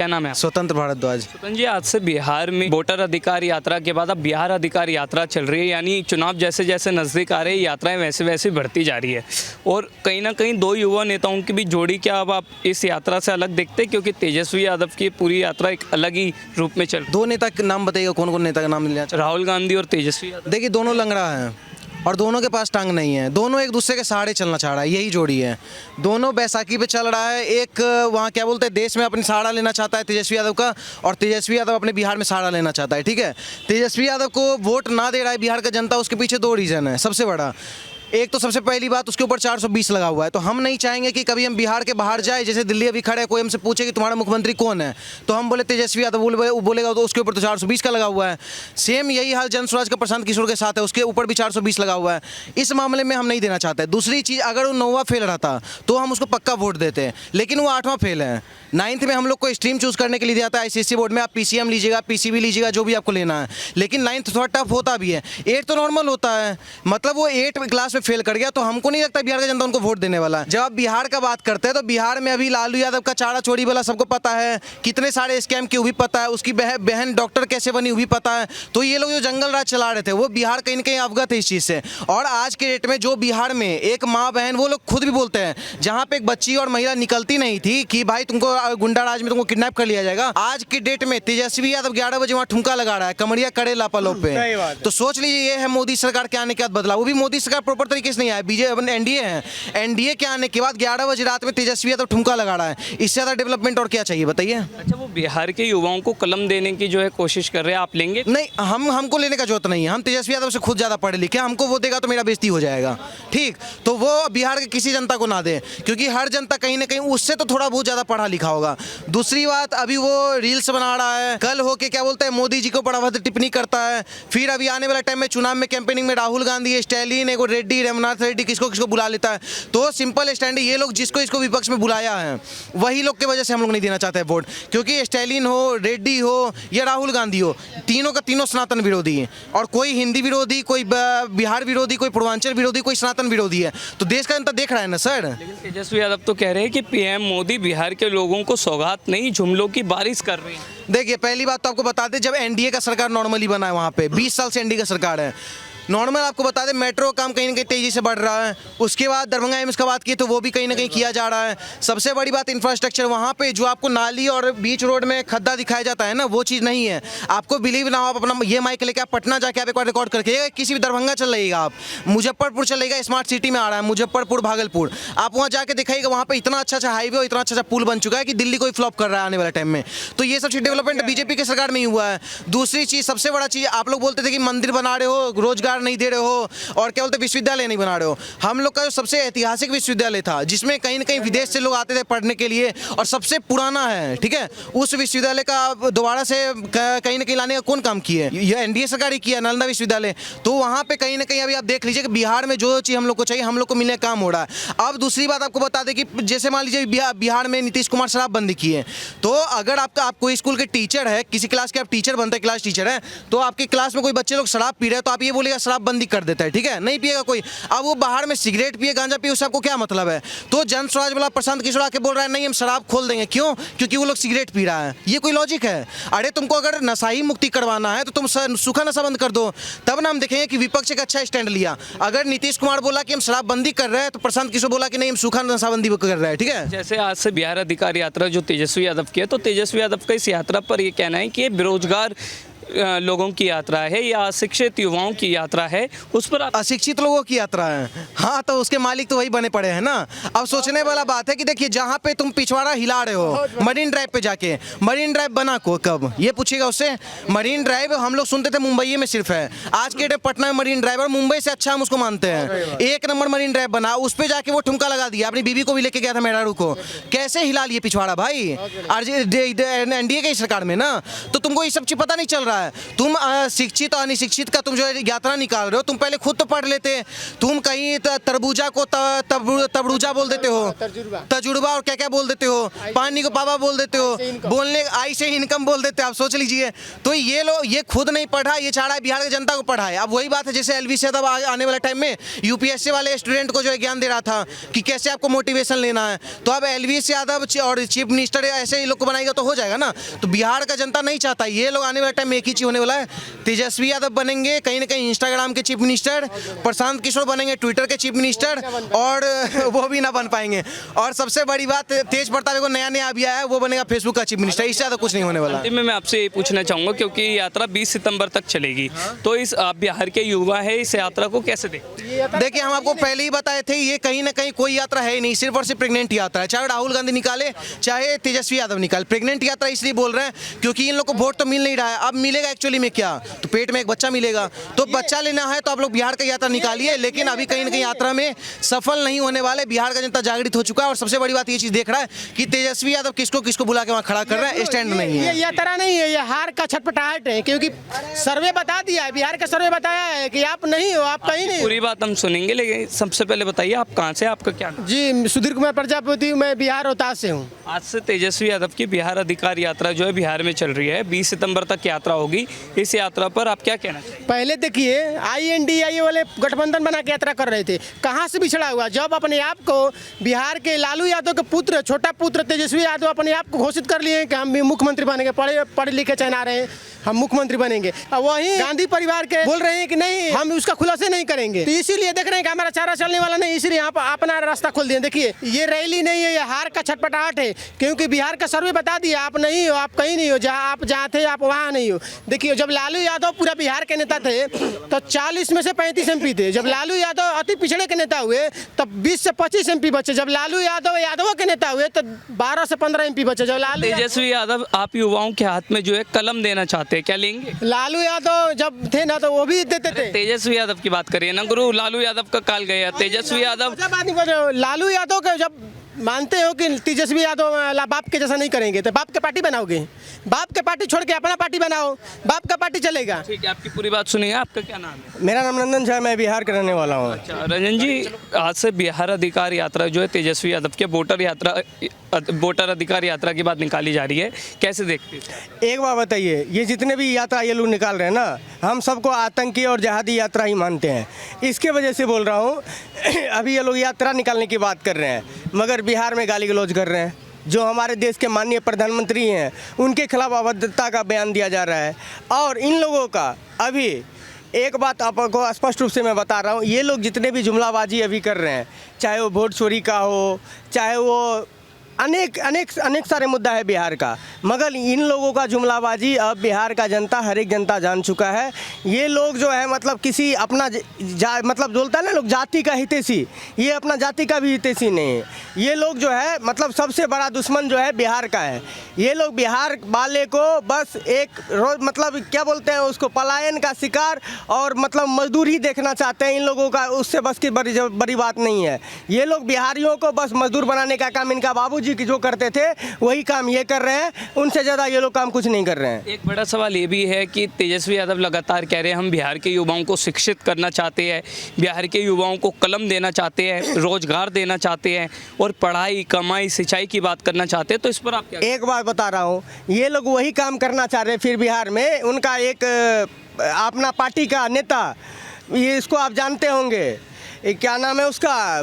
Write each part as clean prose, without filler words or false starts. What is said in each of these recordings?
क्या नाम है? स्वतंत्र भारद्वाज। स्वतंत्र जी, आज से बिहार में वोटर अधिकार यात्रा के बाद अब बिहार अधिकार यात्रा चल रही है, यानी चुनाव जैसे जैसे नज़दीक आ रहे हैं यात्राएं वैसे वैसे बढ़ती जा रही है और कहीं ना कहीं दो युवा नेताओं की भी जोड़ी क्या अब आप इस यात्रा से अलग देखते हैं, क्योंकि तेजस्वी यादव की पूरी यात्रा एक अलग ही रूप में चल। दो नेता के नाम बताइएगा, कौन कौन नेता का नाम लेना चाहिए? राहुल गांधी और तेजस्वी यादव। देखिए दोनों लंगड़ा हैं और दोनों के पास टांग नहीं है, दोनों एक दूसरे के सहारे चलना चाह रहा है, यही जोड़ी है। दोनों बैसाखी पे चल रहा है, एक वहाँ क्या बोलते हैं देश में अपनी सहारा लेना चाहता है तेजस्वी यादव का, और तेजस्वी यादव अपने बिहार में सहारा लेना चाहता है। ठीक है, तेजस्वी यादव को वोट ना दे रहा है बिहार का जनता, उसके पीछे दो रीज़न है। सबसे बड़ा एक तो सबसे पहली बात उसके ऊपर 420 लगा हुआ है, तो हम नहीं चाहेंगे कि कभी हम बिहार के बाहर जाए, जैसे दिल्ली अभी खड़े कोई हमसे पूछे कि तुम्हारा मुख्यमंत्री कौन है, तो हम बोले तेजस्वी यादव, बोलेगा तो उसके ऊपर तो 420 का लगा हुआ है। सेम यही हाल जन स्वराज का प्रशांत किशोर के साथ है, उसके ऊपर भी 420 लगा हुआ है। इस मामले में हम नहीं देना चाहते। दूसरी चीज़, अगर वो 9वां फेल रहता तो हम उसको पक्का वोट देते, लेकिन वो 8वां फेल है। 9th में हम लोग को स्ट्रीम चूज़ करने के लिए दिया था ICSE बोर्ड में, आप PCM लीजिएगा, PCB लीजिएगा, जो भी आपको लेना है, लेकिन 9th थोड़ा टफ होता भी है। 8 तो नॉर्मल होता है, मतलब वो 8 क्लास में फेल कर गया, तो हमको नहीं लगता बिहार का जनता उनको वोट देने वाला है। जब आप बिहार का बात करते हैं तो बिहार में अभी लालू यादव का चारा चोरी वाला सबको पता है, कितने सारे स्कैम की वो भी पता है, उसकी बहन डॉक्टर कैसे बनी वो भी पता है। तो ये लोग जो जंगल राज चला रहे थे वो बिहार कहीं ना कहीं अवगत है इस चीज़ से। और आज के डेट में जो बिहार में एक माँ बहन, वो लोग खुद भी बोलते हैं, जहाँ पे एक बच्ची और महिला निकलती नहीं थी कि भाई तुमको गुंडा राज में तुमको किडनैप कर लिया जाएगा, आज की डेट में तेजस्वी यादव 11 बजे वहाँ ठुमका लगा रहा है कमरिया करे लापालोप पे। तो सोच लीजिए ये है मोदी सरकार के आने के बाद बदला। वो भी मोदी सरकार प्रॉपर तरीके से नहीं आया, बीजेपी NDA है, NDA के आने के बाद 11 बजे रात में तेजस्वी यादव ठुमका लगा रहा है। इससे ज़्यादा डेवलपमेंट और क्या चाहिए बताइए? अच्छा, वो बिहार के युवाओं को कलम देने की जो है कोशिश कर रहे हैं, आप लेंगे? नहीं, हमको लेने का जरूरत नहीं है। हम तेजस्वी यादव से खुद ज़्यादा पढ़े लिखे, हमको वो देगा तो मेरा बेइज्जती हो जाएगा। ठीक, तो वो बिहार के किसी जनता को ना दे, क्योंकि हर जनता कहीं ना कहीं उससे तो थोड़ा बहुत ज़्यादा पढ़ा लिखा होगा। दूसरी बात, अभी वो रील्स बना रहा है, कल होके क्या बोलते हैं मोदी जी को बड़ा भद्र टिप्पणी करता है, फिर अभी आने वाला टाइम में चुनाव में कैंपेनिंग में राहुल गांधी, स्टैलिन, एक रेड्डी, रमनाथ रेड्डी, किसको किसको बुला लेता है। तो सिंपल स्टैंड है, ये लोग जिसको इसको विपक्ष में बुलाया है वही लोग की वजह से हम लोग नहीं देना चाहते वोट, क्योंकि स्टैलिन हो, रेड्डी हो या राहुल गांधी हो, तीनों का तीनों सनातन विरोधी है। और कोई हिंदी विरोधी, कोई बिहार विरोधी, कोई पूर्वांचल विरोधी, कोई सनातन विरोधी है। तो देश का जनता देख रहा है ना सर। लेकिन तेजस्वी यादव तो कह रहे हैं कि PM मोदी बिहार के लोगों को सौगात नहीं जुमलों की बारिश कर रहे हैं। देखिए पहली बात तो आपको बता दें, जब NDA का सरकार नॉर्मली बना है वहाँ पे 20 साल से NDA का सरकार है नॉर्मल। आपको बता दें मेट्रो काम कहीं ना कहीं तेजी से बढ़ रहा है। उसके बाद दरभंगा एम्स का बात की तो वो भी कहीं ना कहीं किया जा रहा है। सबसे बड़ी बात इंफ्रास्ट्रक्चर, वहाँ पे जो आपको नाली और बीच रोड में खड्डा दिखाया जाता है ना, वो चीज़ नहीं है। आपको बिलीव ना हो, आप अपना ये माइक लेके आप पटना जाके आप एक बार रिकॉर्ड करके, किसी भी दरभंगा चल रहिएगा, आप मुजफ्फरपुर चल रहिएगा, स्मार्ट सिटी में आ रहा है मुजफ्फरपुर भागलपुर, आप वहाँ जाके दिखाइएगा, वहाँ पे इतना अच्छा हाईवे और इतना अच्छा पुल बन चुका है कि दिल्ली को ही फ्लॉप कर रहा है आने वाले टाइम में। तो ये सब चीज़ डेवलपमेंट बीजेपी के सरकार में ही हुआ है। दूसरी चीज़, सबसे बड़ा चीज़, आप लोग बोलते थे कि मंदिर बना रहे हो, रोजगार नहीं दे रहे हो, और क्या बोलते विश्वविद्यालय नहीं बना रहे हो। हम लोग का जो सबसे ऐतिहासिक विश्वविद्यालय था, जिसमें कहीं ना कहीं विदेश से लोग आते थे पढ़ने के लिए, और सबसे पुराना है, ठीक है, उस विश्वविद्यालय का दोबारा से कहीं ना कहीं लाने का कौन काम किया है? ये NDA सरकार ही किया, नालंदा विश्वविद्यालय। तो वहाँ पे कहीं ना कहीं अभी आप देख लीजिए कि बिहार में जो चीज़ हम लोग को चाहिए हम लोग को मिलने का काम हो रहा है। अब दूसरी बात आपको बता दें कि जैसे मान लीजिए बिहार में नीतीश कुमार शराबबंदी की है, तो अगर आप कोई स्कूल के टीचर है, किसी क्लास के आप टीचर बनते हैं, क्लास टीचर है, तो आपकी क्लास में कोई बच्चे लोग शराब पी रहे हैं, तो आप ये बोलिएगा शराबबंदी कर देता है, ठीक है, नहीं पिएगा कोई। अब वो बाहर में सिगरेट पिए, गांजा पिए, उससे आपको क्या मतलब है? तो जन स्वराज वाला प्रशांत किशोर आके बोल रहा है नहीं हम शराब खोल देंगे, क्यों? क्योंकि वो लोग सिगरेट पी रहा है। ये कोई लॉजिक है? अरे तुमको अगर नशा ही मुक्ति करवाना है तो तुम सूखा नशा बंद कर दो, तब ना हम देखेंगे कि विपक्ष एक अच्छा स्टैंड लिया। अगर नीतीश कुमार बोला कि हम शराबबंदी कर रहे हैं, तो प्रशांत किशोर बोला कि नहीं हम सूखा नशाबंदी कर रहे हैं, ठीक है। जैसे आज से बिहार अधिकार यात्रा जो तेजस्वी यादव की है, तो तेजस्वी यादव का इस यात्रा पर यह कहना है कि ये बेरोजगार लोगों की यात्रा है या अशिक्षित युवाओं की यात्रा है, उस पर अशिक्षित लोगों की यात्रा है। हाँ, तो उसके मालिक तो वही बने पड़े हैं ना। अब सोचने वाला बात है कि देखिए जहाँ पे तुम पिछवाड़ा हिला रहे हो, मरीन ड्राइव पे जाके, मरीन ड्राइव बना को कब, ये पूछिएगा उससे। मरीन ड्राइव हम लोग सुनते थे मुंबई में सिर्फ है, आज के डेट पटना में मरीन ड्राइव, और मुंबई से अच्छा हम उसको मानते हैं। 1 नंबर मरीन ड्राइव बना, उस पर जाके वो ठुमका लगा दिया, अपनी बीवी को भी लेके गया था मेहरारू को, कैसे हिला लिए पिछवाड़ा भाई NDA की सरकार में ना। तो तुमको ये सब चीज पता नहीं चल रहा है। तुम शिक्षित और अनिशिक्षित का तुम जो है यात्रा निकाल रहे हो, तुम पहले खुद तो पढ़ लेते। तुम कहीं तरबूजा को तबड़ूजा बोल देते हो, तजुर्बा और क्या क्या बोल देते हो, पानी को पापा बोल देते हो, बोलने आई से इनकम बोल देते हो। आप सोच लीजिए, तो ये लोग ये खुद नहीं पढ़ा, ये चाह रहा है बिहार की जनता को पढ़ाए। अब वही बात है जैसे एलवी यादव आने वाले टाइम में यूपीएससी वाले स्टूडेंट को जो है ज्ञान दे रहा था कि कैसे आपको मोटिवेशन लेना है, तो अब एलवी यादव और चीफ मिनिस्टर ऐसे ही लोग को बनाएगा तो हो जाएगा ना। तो बिहार का जनता नहीं चाहता। ये लोग आने वाले टाइम में एक ही चीज होने वाला है, तेजस्वी यादव बनेंगे कहीं ना कहीं इंस्टाग्राम के चीफ मिनिस्टर, प्रशांत किशोर बनेंगे ट्विटर के चीफ मिनिस्टर, और वो भी ना बन पाएंगे। और सबसे बड़ी बात, तेज प्रताप को नया नया अभी आया है, वो बनेगा फेसबुक का चीफ मिनिस्टर। इससे ज़्यादा कुछ नहीं होने वाला। अंतिम में मैं आपसे ये पूछना चाहूँगा, क्योंकि यात्रा 20 सितंबर तक चलेगी, तो इस आप बिहार के युवा है, इस यात्रा को कैसे देखिए, हम आपको पहले ही बताए थे, ये कहीं ना कहीं कोई यात्रा है ही नहीं, सिर्फ और सिर्फ प्रेग्नेंट यात्रा है। चाहे राहुल गांधी निकाले, चाहे तेजस्वी यादव निकाले, प्रेग्नेंट यात्रा इसलिए बोल रहे हैं क्योंकि इन लोग को वोट तो मिल नहीं रहा है। अब मिलेगा एक्चुअली में क्या, तो पेट में एक बच्चा मिलेगा, तो बच्चा लेना है तो आप लोग बिहार का यात्रा निकालिए। लेकिन अभी कहीं ना कहीं यात्रा में सफल नहीं होने वाले। बिहार का जनता जागृत हो चुका है, और सबसे बड़ी बात ये चीज देख रहा है कि तेजस्वी यादव किसको किसको बुला के वहाँ खड़ा कर रहा है, स्टैंड नहीं है। ये यात्रा नहीं है, ये हार का छटपटाहट है, क्योंकि सर्वे बता दिया है, बिहार का सर्वे बताया है कि आप नहीं हो, आप कहीं नहीं। पूरी बात हम सुनेंगे, लेकिन सबसे पहले बताइए आप कहाँ से, आपका क्या नाम? जी, सुधीर कुमार प्रजापति, मैं बिहार रोहतास से हूँ। आज से तेजस्वी यादव की बिहार अधिकार यात्रा जो है बिहार में चल रही है, 20 सितंबर तक यात्रा होगी। इस यात्रा पर आप क्या कहना चाहिए? पहले देखिए, INDIA वाले गठबंधन बना के यात्रा कर रहे थे, कहाँ से बिछड़ा हुआ। जब अपने आप को बिहार के लालू यादव के पुत्र, छोटा पुत्र तेजस्वी यादव अपने आप को घोषित कर लिए हैं कि हम भी मुख्यमंत्री बनेंगे, पढ़े लिखे चना रहे हैं, हम मुख्यमंत्री बनेंगे। अब वहीं गांधी परिवार के बोल रहे हैं कि नहीं, हम उसका खुलासे नहीं करेंगे। तो इसीलिए देख रहे हैं कि हमारा चारा चलने वाला नहीं, इसलिए यहाँ पर अपना रास्ता खोल दिए। देखिए, ये रैली नहीं है, ये हार का छटपटाहट है, क्योंकि बिहार का सर्वे बता दिया, आप नहीं हो, आप कहीं नहीं हो, जहाँ थे आप वहाँ नहीं हो। देखिए, जब लालू यादव पूरा बिहार के नेता थे तो 40 में से 35 MP थे। जब लालू यादव अति पिछड़े के नेता हुए तब 20 से 25 MP बचे। जब लालू यादव यादवों के नेता हुए तो 12 से 15 MP बचे। जब लालू तेजस्वी यादव आप युवाओं के हाथ में जो है कलम देना चाहते हैं, क्या लेंगे? लालू यादव जब थे ना तो वो भी देते थे। तेजस्वी यादव की बात करिए ना गुरु, लालू यादव का काल गया, तेजस्वी यादव। लालू यादव का जब मानते हो कि तेजस्वी यादव बाप के जैसा नहीं करेंगे, तो बाप के पार्टी बनाओगे, बाप के पार्टी छोड़ के अपना पार्टी बनाओ, बाप का पार्टी चलेगा। ठीक है, आपकी पूरी बात सुनिए। आपका क्या नाम है? मेरा नाम नंदन झा, मैं बिहार का रहने वाला हूँ। अच्छा रंजन जी, आज से बिहार अधिकार यात्रा जो है तेजस्वी यादव के वोटर अधिकार यात्रा की बात निकाली जा रही है, कैसे देखते हैं? एक बात बताइए, ये जितने भी यात्रा ये लोग निकाल रहे हैं ना, हम सबको आतंकी और जहादी यात्रा ही मानते हैं। इसके वजह से बोल रहा हूँ, अभी ये लोग यात्रा निकालने की बात कर रहे हैं, मगर बिहार में गाली गलौज कर रहे हैं। जो हमारे देश के माननीय प्रधानमंत्री हैं, उनके खिलाफ अभद्रता का बयान दिया जा रहा है। और इन लोगों का अभी एक बात आपको स्पष्ट रूप से मैं बता रहा हूँ, ये लोग जितने भी जुमलाबाजी अभी कर रहे हैं, चाहे वो वोट चोरी का हो, चाहे वो अनेक सारे मुद्दा है बिहार का, मगर इन लोगों का जुमलाबाजी अब बिहार का जनता, हर एक जनता जान चुका है। ये लोग जो है मतलब किसी अपना मतलब बोलता है ना लोग जाति का हितैषी, ये अपना जाति का भी हितैषी नहीं है। ये लोग जो है मतलब सबसे बड़ा दुश्मन जो है बिहार का है। ये लोग बिहार वाले को बस एक रोज मतलब क्या बोलते हैं उसको, पलायन का शिकार और मतलब मजदूर ही देखना चाहते हैं। इन लोगों का उससे बस की बड़ी बात नहीं है। ये लोग बिहारियों को बस मजदूर बनाने का काम इनका बाबूजी की जो करते थे वही काम ये कर रहे हैं, उनसे ज़्यादा ये लोग काम कुछ नहीं कर रहे हैं। एक बड़ा सवाल ये भी है कि तेजस्वी यादव लगातार कह रहे हैं हम बिहार के युवाओं को शिक्षित करना चाहते हैं, बिहार के युवाओं को कलम देना चाहते हैं, रोजगार देना चाहते हैं और पढ़ाई कमाई सिंचाई की बात करना चाहते हैं, तो इस पर आप क्या? एक बात बता रहा हूँ, ये लोग वही काम करना चाह रहे हैं। फिर बिहार में उनका एक अपना पार्टी का नेता, ये इसको आप जानते होंगे, क्या नाम है उसका,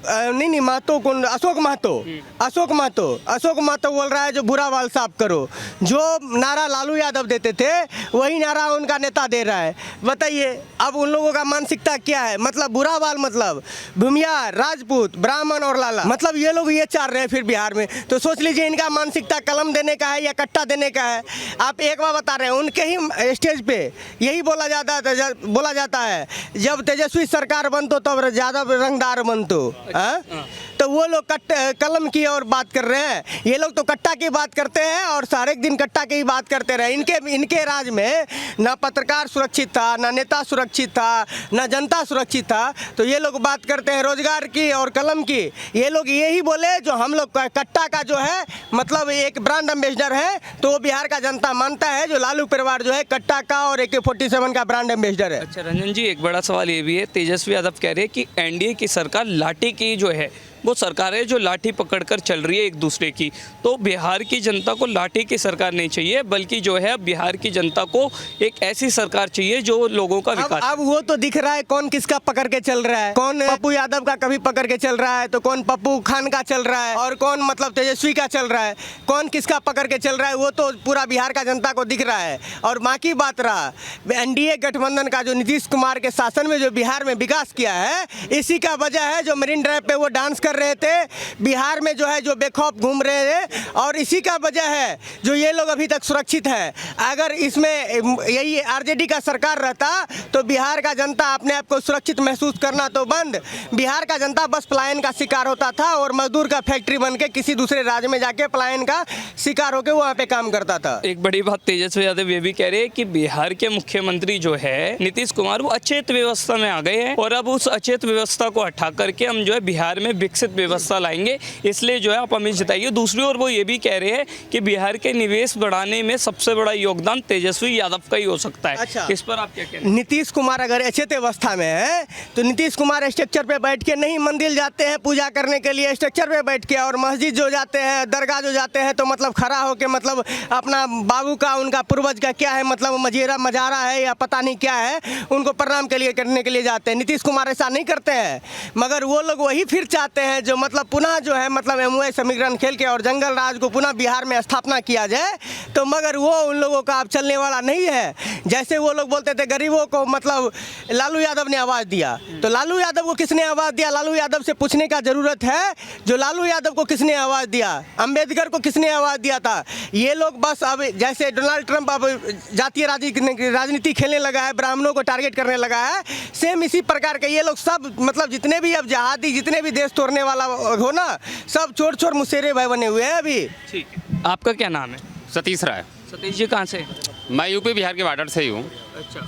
नहीं महतो कौन, अशोक महतो बोल रहा है जो बुरा वाल साफ करो। जो नारा लालू यादव देते थे वही नारा उनका नेता दे रहा है। बताइए अब उन लोगों का मानसिकता क्या है? मतलब बुरा वाल मतलब भूमियार, राजपूत, ब्राह्मण और लाला, मतलब ये लोग ये चाह रहे हैं फिर बिहार में। तो सोच लीजिए इनका मानसिकता कलम देने का है या कट्टा देने का है। आप एक बार बता रहे हैं, उनके ही स्टेज पे यही बोला जाता है जब तेजस्वी सरकार बन बनतो तब ज़्यादा रंगदार बनतो। हाँ? तो वो लोग कलम की और बात कर रहे हैं, ये लोग तो कट्टा की बात करते हैं और सारे दिन कट्टा की ही बात करते रहे। इनके राज में ना पत्रकार सुरक्षित था, ना नेता सुरक्षित था, ना जनता सुरक्षित था। तो ये लोग बात करते हैं रोजगार की और कलम की। ये लोग यही बोले जो हम लोग कट्टा का जो है मतलब एक ब्रांड एम्बेसडर है, तो वो बिहार का जनता मानता है जो लालू परिवार जो है कट्टा का और AK-47 का ब्रांड एम्बेसडर है। अच्छा रंजन जी, एक बड़ा सवाल ये भी है, तेजस्वी यादव कह रहे हैं कि एनडीए की सरकार लाठी की जो है वो सरकार है जो लाठी पकड़कर चल रही है एक दूसरे की। तो बिहार की जनता को लाठी की सरकार नहीं चाहिए, बल्कि जो है बिहार की जनता को एक ऐसी सरकार चाहिए जो लोगों का विकास। अब वो तो दिख रहा है कौन किसका पकड़ के चल रहा है। कौन पप्पू यादव का कभी पकड़ के चल रहा है, तो कौन पप्पू खान का चल रहा है, और कौन मतलब तेजस्वी का चल रहा है। कौन किसका पकड़ के चल रहा है वो तो पूरा बिहार का जनता को दिख रहा है। और बाकी बात रहा एनडीए गठबंधन का, जो नीतीश कुमार के शासन में जो बिहार में विकास किया है, इसी का वजह है जो मरीन ड्राइव पे वो डांस कर रहे थे, बिहार में जो है जो बेखौफ घूम रहे थे, और इसी का वजह है जो ये लोग अभी तक सुरक्षित है। अगर इसमें यही आरजेडी का सरकार रहता तो बिहार का जनता अपने आप को सुरक्षित महसूस करना तो बंद, बिहार का जनता बस पलायन का शिकार होता था और मजदूर का फैक्ट्री बन के किसी दूसरे राज्य में जाके पलायन का शिकार होकर वहाँ पे काम करता था। एक बड़ी बात तेजस्वी यादव ये भी कह रहे हैं कि बिहार के मुख्यमंत्री जो है नीतीश कुमार, वो अचेत व्यवस्था में आ गए हैं और अब उस अचेत व्यवस्था को हटा करके हम जो है बिहार में विकसित व्यवस्था लाएंगे, इसलिए जो है आप हमें जिताइए। दूसरी ओर वो ये भी कह रहे हैं कि बिहार के निवेश बढ़ाने में सबसे बड़ा योगदान तेजस्वी यादव का ही हो सकता है। अच्छा, इस पर आप क्या कहते हैं? नीतीश कुमार अगर अचेत अवस्था में है तो नीतीश कुमार स्ट्रक्चर पे बैठ के नहीं, मंदिर जाते हैं पूजा करने के लिए स्ट्रक्चर पे बैठ के, और मस्जिद जो जाते हैं, दरगाह जो जाते हैं तो मतलब खड़ा होके मतलब अपना बाबू का, उनका पूर्वज का क्या है मतलब मजारा है या पता नहीं क्या है, उनको प्रणाम के लिए करने के लिए जाते हैं। नीतीश कुमार ऐसा नहीं करते हैं, मगर वो लोग वही फिर चाहते हैं जो मतलब पुनः जो है मतलब MOA समीकरण खेल के और जंगल राज को पुनः बिहार में स्थापना किया जाए। तो मगर वो उन लोगों का अब चलने वाला नहीं है। जैसे वो लोग बोलते थे गरीबों को मतलब लालू यादव ने आवाज़ दिया, तो लालू यादव को किसने आवाज़ दिया? लालू यादव से पूछने का ज़रूरत है जो लालू यादव को किसने आवाज़ दिया, अंबेडकर को किसने आवाज़ दिया था। ये लोग बस अब जैसे डोनाल्ड ट्रंप अब जातीय राजनीति खेलने लगा है, ब्राह्मणों को टारगेट करने लगा है, सेम इसी प्रकार के ये लोग सब मतलब जितने भी अब जहादी, जितने भी देश तोड़ने वाला हो ना, सब चोर चोर मुसेरे भाई बने हुए हैं अभी। ठीक है, आपका क्या नाम है? सतीश राय। सतीश जी कहाँ से? मैं यूपी बिहार के बॉर्डर से ही हूँ। अच्छा,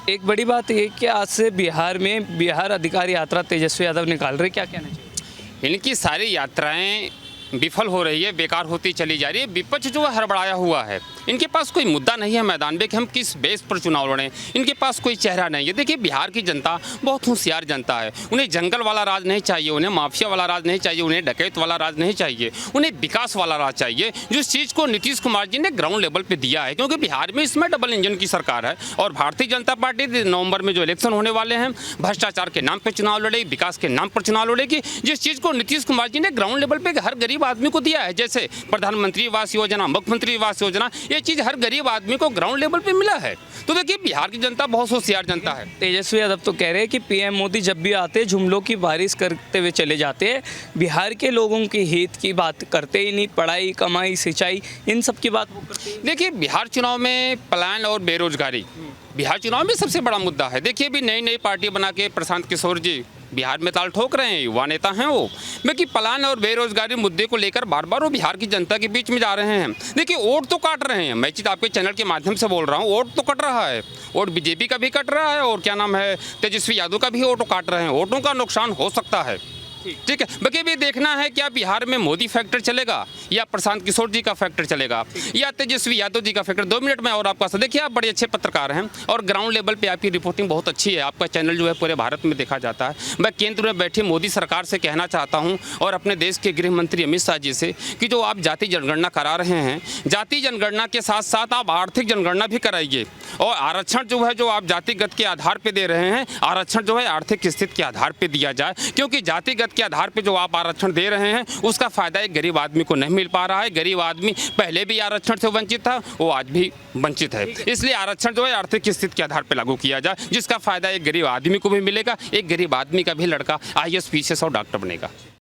एक बड़ी बात ये कि आज से बिहार में बिहार अधिकार यात्रा तेजस्वी यादव निकाल रहे, क्या कहना चाहिए? इनकी सारी यात्राएं विफल हो रही है, बेकार होती चली जा रही है। विपक्ष जो है हड़बड़ाया हुआ है, इनके पास कोई मुद्दा नहीं है मैदान में कि हम किस बेस पर चुनाव लड़ें। इनके पास कोई चेहरा नहीं है। देखिए बिहार की जनता बहुत होशियार जनता है, उन्हें जंगल वाला राज नहीं चाहिए, उन्हें माफिया वाला राज नहीं चाहिए, उन्हें डकैत वाला राज नहीं चाहिए, उन्हें विकास वाला राज चाहिए, जिस चीज़ को नीतीश कुमार जी ने ग्राउंड लेवल पर दिया है। क्योंकि बिहार में इसमें डबल इंजन की सरकार है और भारतीय जनता पार्टी नवंबर में जो इलेक्शन होने वाले हैं, भ्रष्टाचार के नाम पर चुनाव लड़ेगी, विकास के नाम पर चुनाव लड़ेगी। जिस चीज़ को नीतीश कुमार जी ने ग्राउंड लेवल पर हर गरीब आदमी को दिया है, जैसे प्रधानमंत्री आवास योजना, मुख्यमंत्री आवास योजना, ये चीज़ हर गरीब आदमी को ग्राउंड लेवल पे मिला है। तो देखिए बिहार की जनता बहुत होशियार जनता है। तेजस्वी यादव तो कह रहे हैं कि पीएम मोदी जब भी आते जुमलों की बारिश करते हुए चले जाते हैं, बिहार के लोगों के हित की बात करते ही नहीं, पढ़ाई, कमाई, सिंचाई, इन सब की बात वो करते हैं। देखिए बिहार चुनाव में पलायन और बेरोजगारी बिहार चुनाव में सबसे बड़ा मुद्दा है। देखिए भी नई नई पार्टी बना के प्रशांत किशोर जी बिहार में ताल ठोक रहे हैं, युवा नेता हैं वो, बाकी पलायन और बेरोजगारी मुद्दे को लेकर बार बार वो बिहार की जनता के बीच में जा रहे हैं। देखिए वोट तो काट रहे हैं, मैं चीज़ आपके चैनल के माध्यम से बोल रहा हूँ, वोट तो कट रहा है, वोट बीजेपी का भी कट रहा है और क्या नाम है तेजस्वी यादव का भी वोट काट रहे हैं। वोटों का नुकसान हो सकता है, ठीक है। बाकी भी देखना है क्या बिहार में मोदी फैक्टर चलेगा या प्रशांत किशोर जी का फैक्टर चलेगा या तेजस्वी यादव जी का फैक्टर। 2 मिनट में और आपका साथ। देखिए आप बड़े अच्छे पत्रकार हैं और ग्राउंड लेवल पे आपकी रिपोर्टिंग बहुत अच्छी है, आपका चैनल जो है पूरे भारत में देखा जाता है। मैं केंद्र में बैठी मोदी सरकार से कहना चाहता हूँ और अपने देश के गृह मंत्री अमित शाह जी से कि जो आप जाति जनगणना करा रहे हैं, जाति जनगणना के साथ साथ आप आर्थिक जनगणना भी कराइए और आरक्षण जो है जो आप जातिगत के आधार पर दे रहे हैं, आरक्षण जो है आर्थिक स्थिति के आधार पर दिया जाए। क्योंकि जातिगत के आधार पर जो आप आरक्षण दे रहे हैं उसका फायदा एक गरीब आदमी को नहीं मिल पा रहा है। गरीब आदमी पहले भी आरक्षण से वंचित था, वो आज भी वंचित है। इसलिए आरक्षण जो है आर्थिक स्थिति के आधार पर लागू किया जाए, जिसका फायदा एक गरीब आदमी को भी मिलेगा, एक गरीब आदमी का भी लड़का IAS, PCS और डॉक्टर बनेगा।